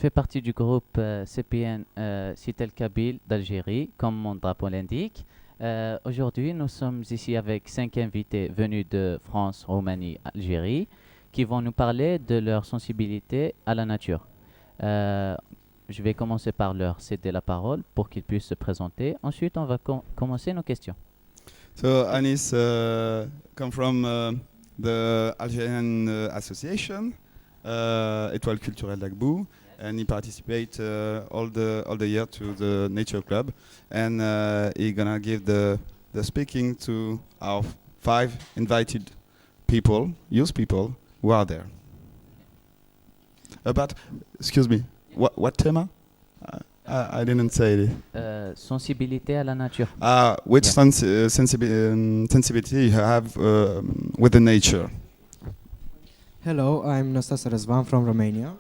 fais partie du groupe CPN Cité El Kabyle d'Algérie, comme mon drapeau l'indique. Aujourd'hui, nous sommes ici avec 5 invités venus de France, Roumanie, Algérie, qui vont nous parler de leur sensibilité à la nature. Euh, je vais commencer par leur céder la parole pour qu'ils puissent se présenter. Ensuite, on va commencer nos questions. So Anis come from the Algerian Association, Étoile Culturelle d'Agbou, and he participates all the year to the Nature Club, and he gonna give the speaking to our 5 invited people, youth people who are there. About, excuse me, what tema? I didn't say it. Sensibilité à la nature. Which Yeah. sensibility you have with the nature? Hello, I'm Nastas Razvan from Romania.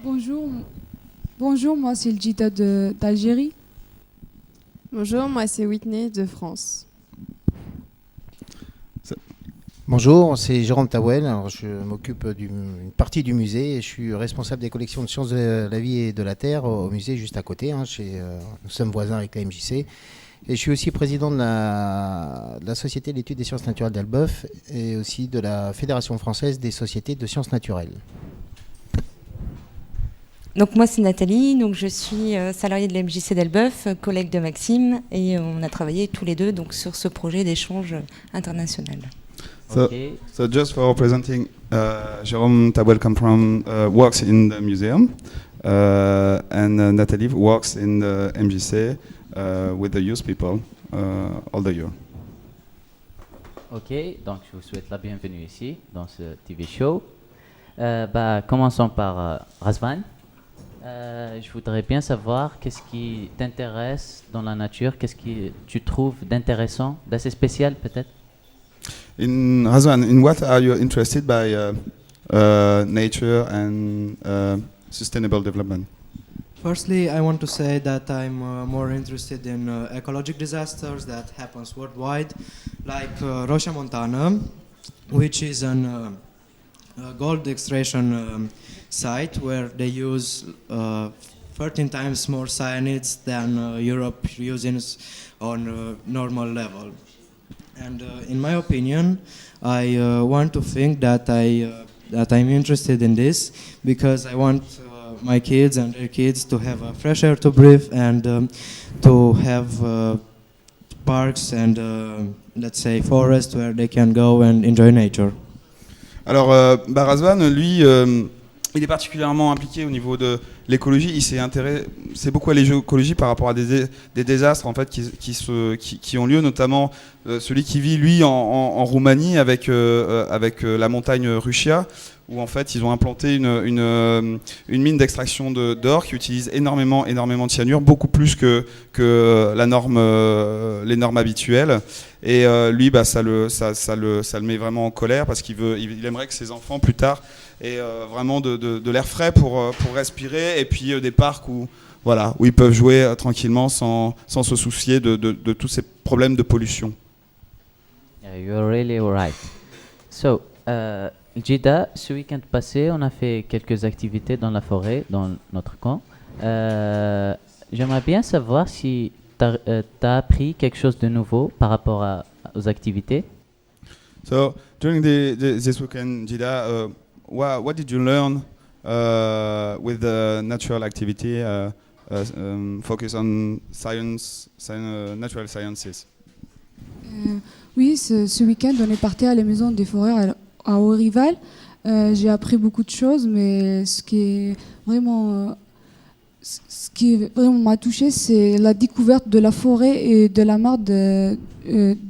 Bonjour, moi c'est le Gita d'Algérie. Bonjour, moi c'est Whitney de France. Bonjour, c'est Jérôme Tawel. Alors, je m'occupe d'une partie du musée. Je suis responsable des collections de sciences de la vie et de la terre au musée juste à côté. Nous sommes voisins avec la MJC. Et je suis aussi président de la Société d'études des sciences naturelles d'Elbeuf et aussi de la Fédération française des sociétés de sciences naturelles. Donc moi c'est Nathalie, donc je suis salariée de la MJC d'Elbeuf, collègue de Maxime, et on a travaillé tous les deux donc, sur ce projet d'échange international. So just for presenting, Jérôme Tabouel works in the museum, and Nathalie works in the MJC with the youth people all the year. Ok, donc je vous souhaite la bienvenue ici dans ce TV show. Commençons par Razvan. Je voudrais bien savoir qu'est-ce qui t'intéresse dans la nature, qu'est-ce que tu trouves d'intéressant, d'assez spécial peut-être. Razvan, in what are you interested by nature and sustainable development? Firstly, I want to say that I'm more interested in ecologic disasters that happens worldwide, like Rocha Montana, which is an gold extraction site where they use 13 times more cyanides than Europe uses on a normal level. And in my opinion, I want to think that I'm interested in this because I want my kids and their kids to have fresh air to breathe and to have parks and let's say forests where they can go and enjoy nature. Alors, Razvan, lui, il est particulièrement impliqué au niveau de l'écologie. Il s'est intéressé beaucoup à l'écologie par rapport à des désastres en fait qui ont lieu, notamment celui qui vit lui en Roumanie avec la montagne Rușia, où en fait ils ont implanté une mine d'extraction d'or qui utilise énormément de cyanure, beaucoup plus que les normes habituelles. Et lui, ça le met vraiment en colère parce qu'il aimerait que ses enfants plus tard aient vraiment de l'air frais pour respirer, et puis des parcs où ils peuvent jouer tranquillement sans se soucier de tous ces problèmes de pollution. Yeah, you're really right. So, Jida, ce week-end passé, on a fait quelques activités dans la forêt, dans notre camp. J'aimerais bien savoir si tu as appris quelque chose de nouveau par rapport aux activités. So, during this weekend, Jida, what did you learn with the natural activity focus on science, natural sciences? Oui, ce week-end on est parti à la maison des forêts à Haut-Rival. J'ai appris beaucoup de choses, mais ce qui vraiment m'a touché, c'est la découverte de la forêt et de la mare de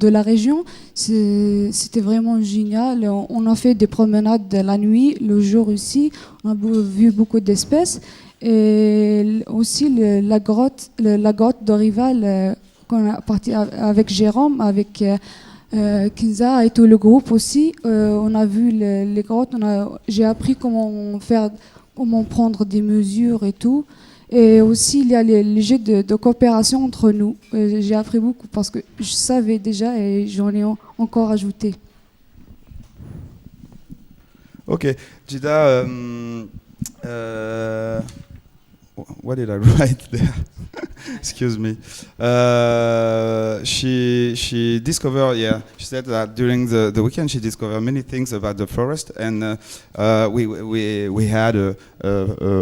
la région. C'était vraiment génial. On a fait des promenades la nuit, le jour aussi. On a vu beaucoup d'espèces. Et aussi la grotte d'Haut-Rival, qu'on a parti avec Jérôme, avec Kinza et tout le groupe aussi. On a vu les grottes. J'ai appris comment prendre des mesures et tout. Et aussi, il y a les jeux de coopération entre nous. J'ai appris beaucoup parce que je savais déjà et j'en ai encore ajouté. Ok, Jida, What did I write there? Excuse me. She discovered, yeah, she said that during the weekend she discovered many things about the forest, and we had a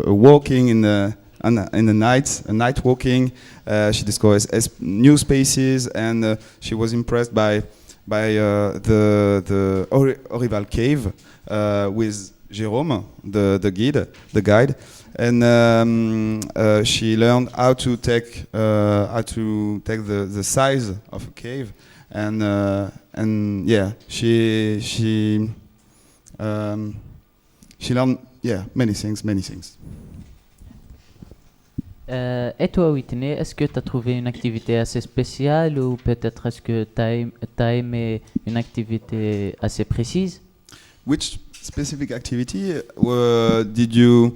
walking in the night, a night walking. She discovered new spaces, and she was impressed by the Orival Cave with Jérôme, the guide. And she learned how to take the size of a cave, and yeah, she learned many things. Et toi, Whitney, est-ce que tu as trouvé une activité assez spéciale ou peut-être est-ce que tu as aimé une activité assez précise? Which specific activity did you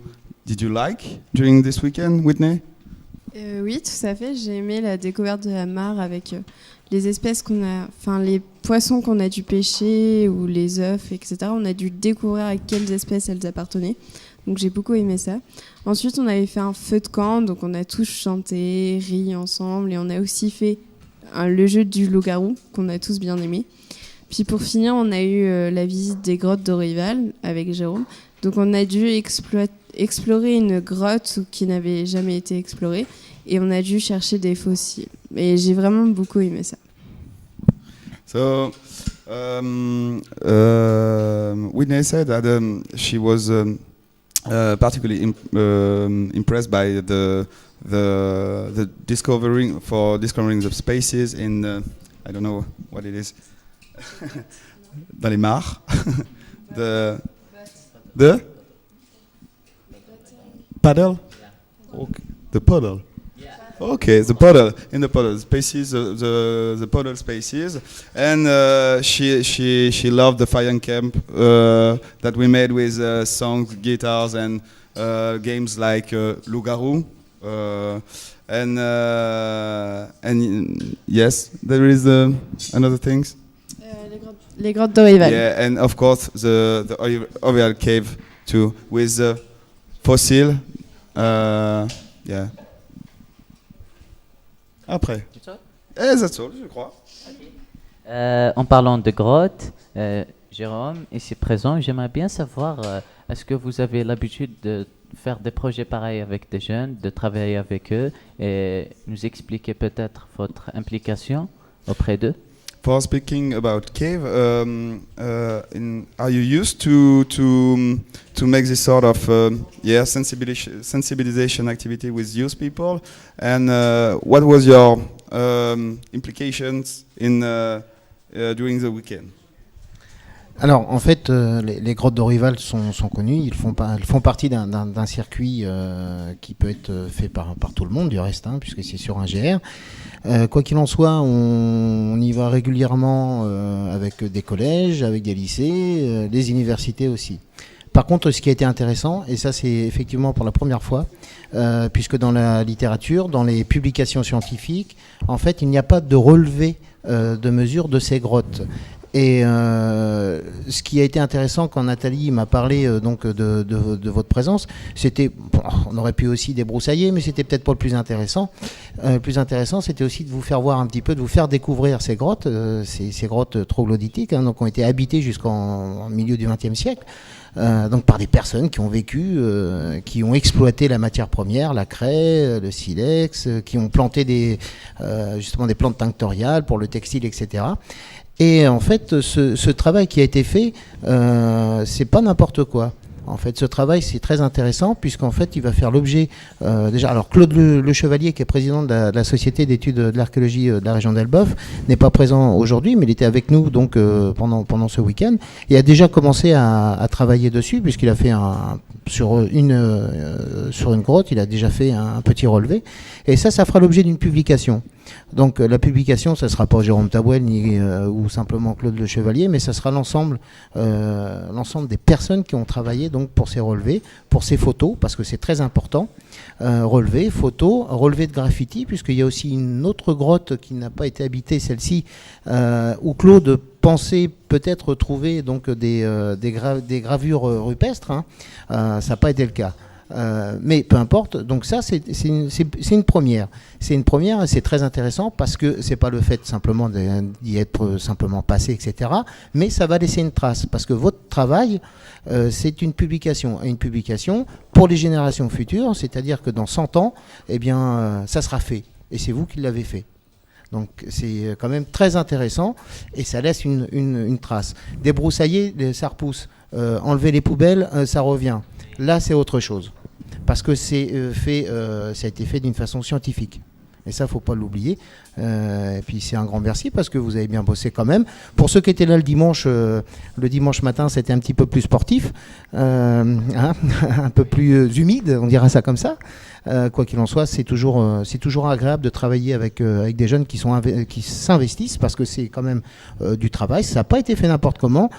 like during this weekend, Whitney? Oui, tout à fait. J'ai aimé la découverte de la mare avec les espèces les poissons qu'on a dû pêcher ou les œufs, etc. On a dû découvrir à quelles espèces elles appartenaient. Donc j'ai beaucoup aimé ça. Ensuite, on avait fait un feu de camp, donc on a tous chanté, ri ensemble, et on a aussi fait le jeu du loup-garou qu'on a tous bien aimé. Puis pour finir, on a eu la visite des grottes d'Orival avec Jérôme. Donc on a dû explorer une grotte qui n'avait jamais été explorée, et on a dû chercher des fossiles. Et j'ai vraiment beaucoup aimé ça. So, Whitney said that she was particularly impressed by the discovering the spaces in I don't know what it is dans les mares the paddle, okay. The puddle. Okay, the puddle, in the puddle spaces, the puddle spaces, and she loved the fire camp that we made with songs, guitars, and games like Loup-garou, and yes, there is another things. Les grottes d'Orival. Yeah, and of course the Orival cave too with fossil. Yeah. Après. That's all, je crois. En parlant de grottes, Jérôme, ici présent, j'aimerais bien savoir, est-ce que vous avez l'habitude de faire des projets pareils avec des jeunes, de travailler avec eux et nous expliquer peut-être votre implication auprès d'eux? For speaking about cave, are you used to make this sort of sensibilization activity with youth people? And what was your implications during the weekend? Alors, en fait, les grottes d'Orival sont connues. Elles font partie d'un circuit qui peut être fait par tout le monde, du reste, puisque c'est sur un GR. Quoi qu'il en soit, on y va régulièrement avec des collèges, avec des lycées, des universités aussi. Par contre, ce qui a été intéressant, et ça c'est effectivement pour la première fois, puisque dans la littérature, dans les publications scientifiques, en fait, il n'y a pas de relevé de mesure de ces grottes. Et ce qui a été intéressant quand Nathalie m'a parlé donc de votre présence, c'était, on aurait pu aussi débroussailler, mais c'était peut-être pas le plus intéressant. Le plus intéressant, c'était aussi de vous faire voir un petit peu, de vous faire découvrir ces grottes, ces grottes troglodytiques, donc ont été habitées jusqu'en milieu du XXe siècle. Donc par des personnes qui ont vécu, qui ont exploité la matière première, la craie, le silex, qui ont planté justement des plantes tinctoriales pour le textile, etc. Et en fait, ce travail qui a été fait, c'est pas n'importe quoi. En fait, ce travail, c'est très intéressant puisqu'en fait, il va faire l'objet déjà. Alors, Claude Le Chevalier, qui est président de la Société d'études de l'archéologie de la région d'Elbeuf, n'est pas présent aujourd'hui, mais il était avec nous donc pendant ce week-end. Il a déjà commencé à travailler dessus puisqu'il a fait sur une grotte, il a déjà fait un petit relevé. Et ça fera l'objet d'une publication. Donc la publication, ça ne sera pas Jérôme Tawel ou simplement Claude Le Chevalier, mais ça sera l'ensemble des personnes qui ont travaillé donc pour ces relevés, pour ces photos, parce que c'est très important. Relevés, photos, relevés de graffiti, puisqu'il y a aussi une autre grotte qui n'a pas été habitée, celle-ci, où Claude pensait peut-être trouver donc des gravures rupestres. Ça n'a pas été le cas. Mais peu importe, donc ça c'est une première. C'est une première et c'est très intéressant parce que c'est pas le fait simplement d'y être simplement passé, etc. Mais ça va laisser une trace parce que votre travail, c'est une publication. Et une publication pour les générations futures, c'est-à-dire que dans 100 ans, eh bien, ça sera fait. Et c'est vous qui l'avez fait. Donc c'est quand même très intéressant et ça laisse une trace. Débroussailler, ça repousse. Enlever les poubelles, ça revient. Là, c'est autre chose. Parce que ça a été fait d'une façon scientifique. Et ça, faut pas l'oublier. Et puis c'est un grand merci parce que vous avez bien bossé quand même. Pour ceux qui étaient là le dimanche matin, c'était un petit peu plus sportif, un peu plus humide, on dira ça comme ça. Quoi qu'il en soit, c'est toujours agréable de travailler avec des jeunes qui s'investissent parce que c'est quand même du travail. Ça n'a pas été fait n'importe comment.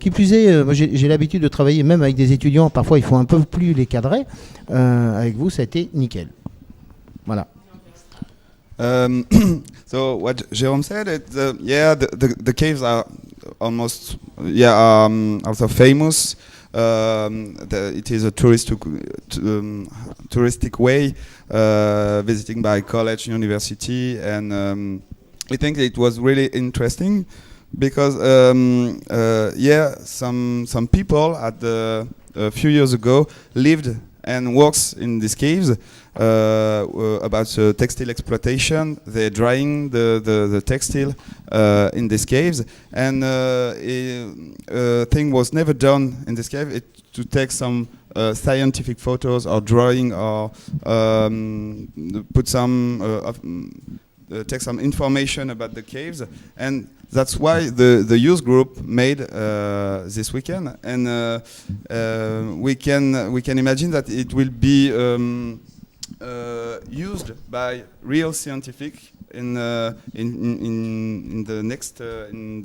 Qui plus est, moi j'ai l'habitude de travailler même avec des étudiants. Parfois, il faut un peu plus les cadrer. Avec vous, ça a été nickel. Voilà. So what Jérôme said, the caves are almost also famous. It is a touristic way, visiting by college, university, and I think it was really interesting because some people a few years ago lived and works in these caves about textile exploitation. They're drying the textile in these caves, and a thing was never done in this cave to take some scientific photos or drawing or put some take some information about the caves, and that's why the youth group made this weekend, and we can imagine that it will be used by real scientific in the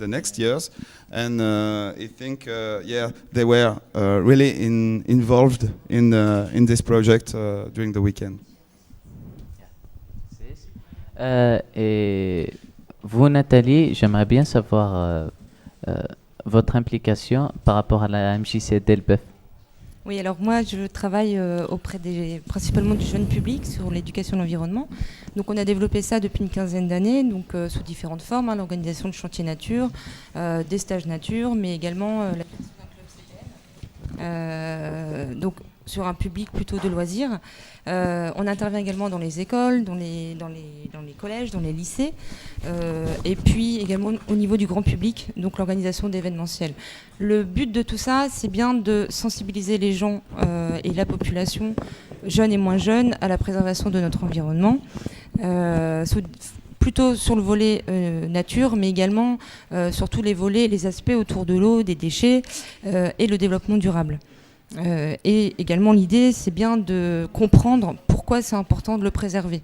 next years, and I think they were really involved in this project during the weekend. Et vous, Nathalie, j'aimerais bien savoir votre implication par rapport à la MJC d'Elbeuf. Oui, alors moi, je travaille auprès principalement du jeune public sur l'éducation de l'environnement. Donc, on a développé ça depuis une quinzaine d'années, donc sous différentes formes, l'organisation de chantiers nature, des stages nature, mais également la création d'un club CDN. Donc, sur un public plutôt de loisirs. On intervient également dans les écoles, dans les collèges, dans les lycées, et puis également au niveau du grand public, donc l'organisation d'événementiels. Le but de tout ça, c'est bien de sensibiliser les gens et la population, jeunes et moins jeunes, à la préservation de notre environnement, plutôt sur le volet nature, mais également sur tous les volets, les aspects autour de l'eau, des déchets et le développement durable. Et également l'idée, c'est bien de comprendre pourquoi c'est important de le préserver.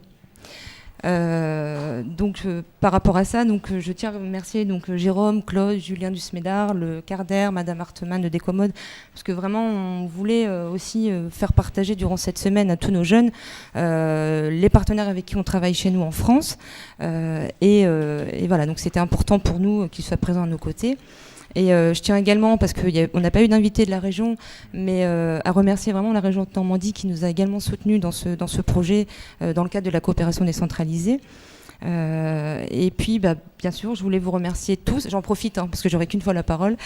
Par rapport à ça, je tiens à remercier Jérôme, Claude, Julien Dusmédard, le Carder, Madame Hartemann de Décommode, parce que vraiment on voulait aussi faire partager durant cette semaine à tous nos jeunes les partenaires avec qui on travaille chez nous en France, et voilà, donc c'était important pour nous qu'ils soient présents à nos côtés. Et je tiens également, parce qu'on n'a pas eu d'invité de la région, mais à remercier vraiment la région de Normandie qui nous a également soutenus dans ce projet dans le cadre de la coopération décentralisée. Et puis, bien sûr, je voulais vous remercier tous. J'en profite parce que j'aurai qu'une fois la parole.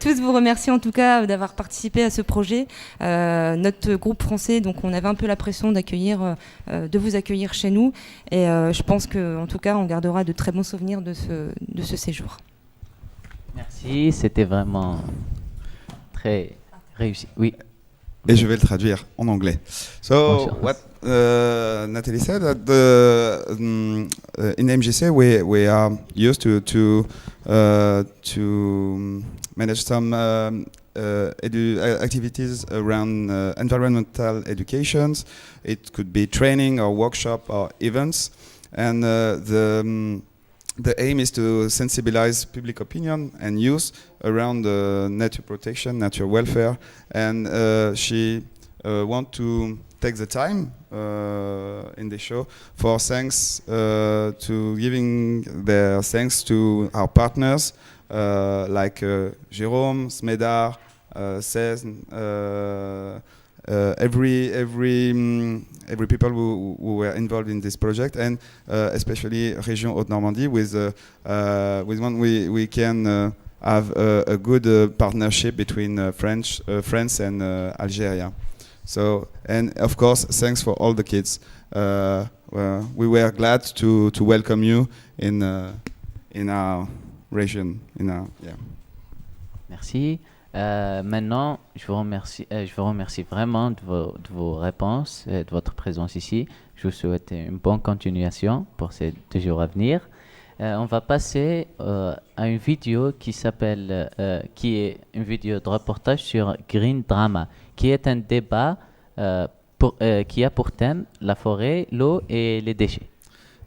Tous vous remercier en tout cas d'avoir participé à ce projet. Notre groupe français, donc on avait un peu la pression de vous accueillir chez nous. Et je pense qu'en tout cas, on gardera de très bons souvenirs de ce séjour. Merci, c'était vraiment très réussi. Oui. Et je vais le traduire en anglais. So what Nathalie said, that in MJC we are used to manage some activities around environmental educations. It could be training or workshop or events, and the aim is to sensibilize public opinion and youth around nature protection, nature welfare, and she want to take the time in the show for thanks to giving their thanks to our partners like Jérôme, Smedar, says every people who were involved in this project, and especially Région Haute-Normandie, with one we can have a good partnership between France and Algeria. So, and of course, thanks for all the kids. We were glad to welcome you in our region. Merci. Maintenant, je vous remercie vraiment de vos réponses et de votre présence ici. Je vous souhaite une bonne continuation pour ces 2 jours à venir. On va passer à une vidéo qui est une vidéo de reportage sur Green Drama, qui est un débat qui a pour thème la forêt, l'eau et les déchets.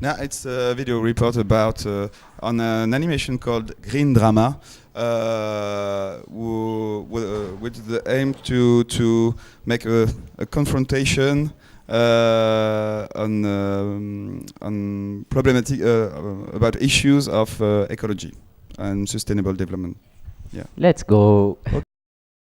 Now it's a video report about on an animation called Green Drama, with the aim to make a confrontation on problematic about issues of ecology and sustainable development. Let's go.